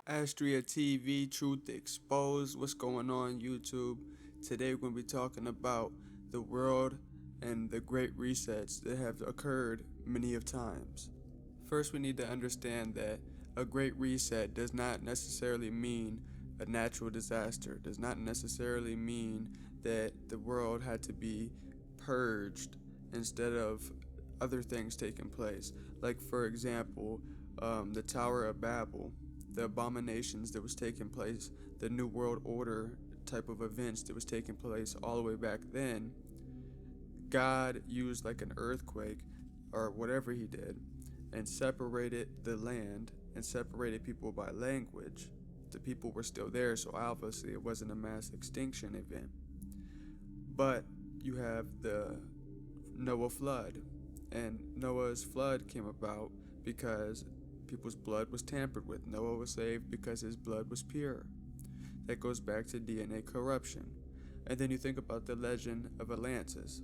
Astria TV, Truth Exposed. What's going on, YouTube? Today we're going to be talking about the world and the great resets that have occurred many of times. First, we need to understand that a great reset does not necessarily mean a natural disaster, does not necessarily mean that the world had to be purged instead of other things taking place. Like, for example, the Tower of Babel, the abominations that was taking place, the New World Order type of events that was taking place all the way back then. God used like an earthquake or whatever he did and separated the land and separated people by language. The people were still there, so obviously it wasn't a mass extinction event. But you have the Noah flood, and Noah's flood came about because people's blood was tampered with. Noah was saved because his blood was pure. That goes back to DNA corruption. And then you think about the legend of Atlantis.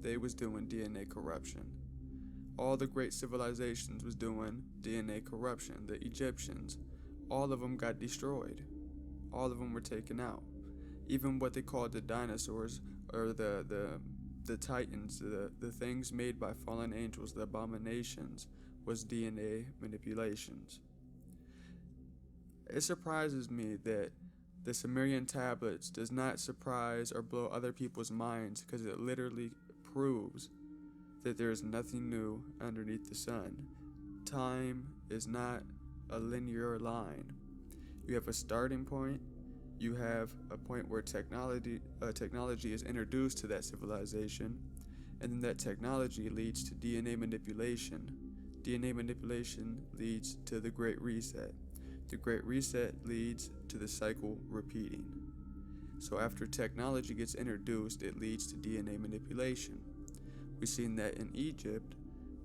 They was doing DNA corruption. All the great civilizations was doing DNA corruption. The Egyptians, all of them got destroyed. All of them were taken out. Even what they called the dinosaurs, or the titans, the things made by fallen angels, the abominations, was DNA manipulations. It surprises me that the Sumerian tablets does not surprise or blow other people's minds, because it literally proves that there is nothing new underneath the sun. Time is not a linear line. You have a starting point, you have a point where technology is introduced to that civilization, and then that technology leads to DNA manipulation. DNA manipulation leads to the Great Reset. The Great Reset leads to the cycle repeating. So after technology gets introduced, it leads to DNA manipulation. We've seen that in Egypt,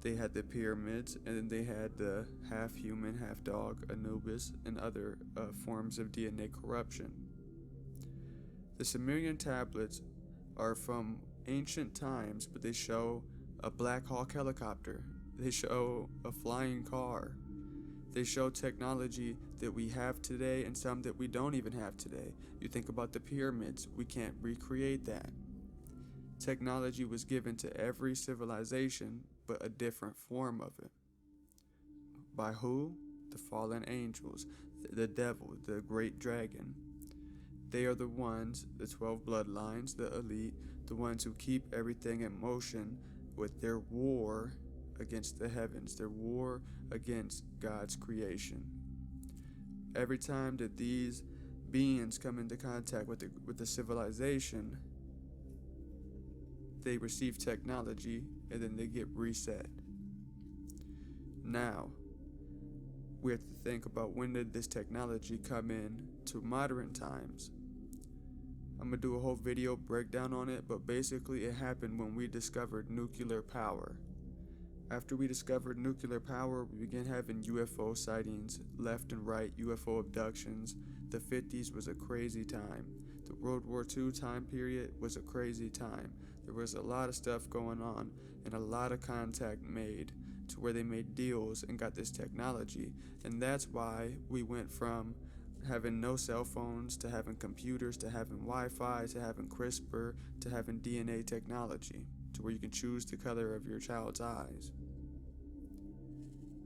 they had the pyramids, and then they had the half-human, half-dog, Anubis, and other forms of DNA corruption. The Sumerian tablets are from ancient times, but they show a Black Hawk helicopter. They show a flying car. They show technology that we have today and some that we don't even have today. You think about the pyramids, we can't recreate that. Technology was given to every civilization, but a different form of it. By who? The fallen angels, the devil, the great dragon. They are the ones, the 12 bloodlines, the elite, the ones who keep everything in motion with their war against the heavens, their war against God's creation. Every time that these beings come into contact with the civilization, they receive technology and then they get reset. Now, we have to think about, when did this technology come in to modern times? I'm going to do a whole video breakdown on it, but basically it happened when we discovered nuclear power. After we discovered nuclear power, we began having UFO sightings left and right, UFO abductions. The 50s was a crazy time. The World War II time period was a crazy time. There was a lot of stuff going on and a lot of contact made to where they made deals and got this technology. And that's why we went from having no cell phones to having computers to having Wi-Fi to having CRISPR to having DNA technology, to where you can choose the color of your child's eyes.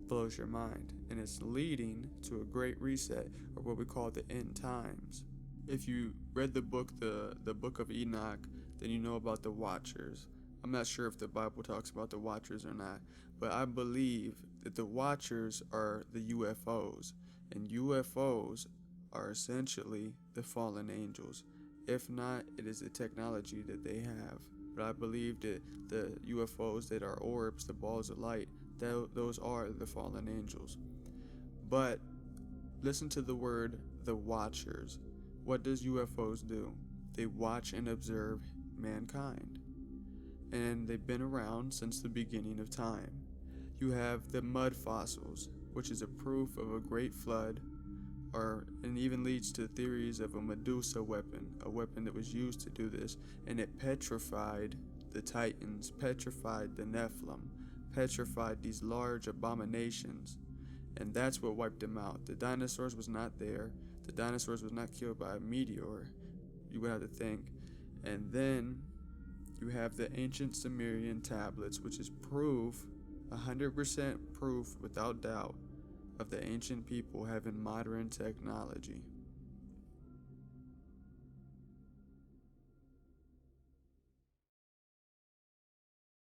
Blows your mind, and it's leading to a great reset, or what we call the end times. If you read the book, the book of Enoch, then you know about the Watchers. I'm not sure if the Bible talks about the Watchers or not, but I believe that the Watchers are the UFOs, and UFOs are essentially the fallen angels. If not, it is the technology that they have. But I believe that the UFOs that are orbs, the balls of light, those are the fallen angels. But listen to the word, the Watchers. What does UFOs do? They watch and observe mankind. And they've been around since the beginning of time. You have the mud fossils, which is a proof of a great flood, and even leads to theories of a Medusa weapon, a weapon that was used to do this, and it petrified the Titans, petrified the Nephilim, petrified these large abominations, And that's what wiped them out. The dinosaurs was not there. The dinosaurs was not killed by a meteor, you would have to think. And then you have the ancient Sumerian tablets, which is proof, 100% proof without doubt, of the ancient people having modern technology.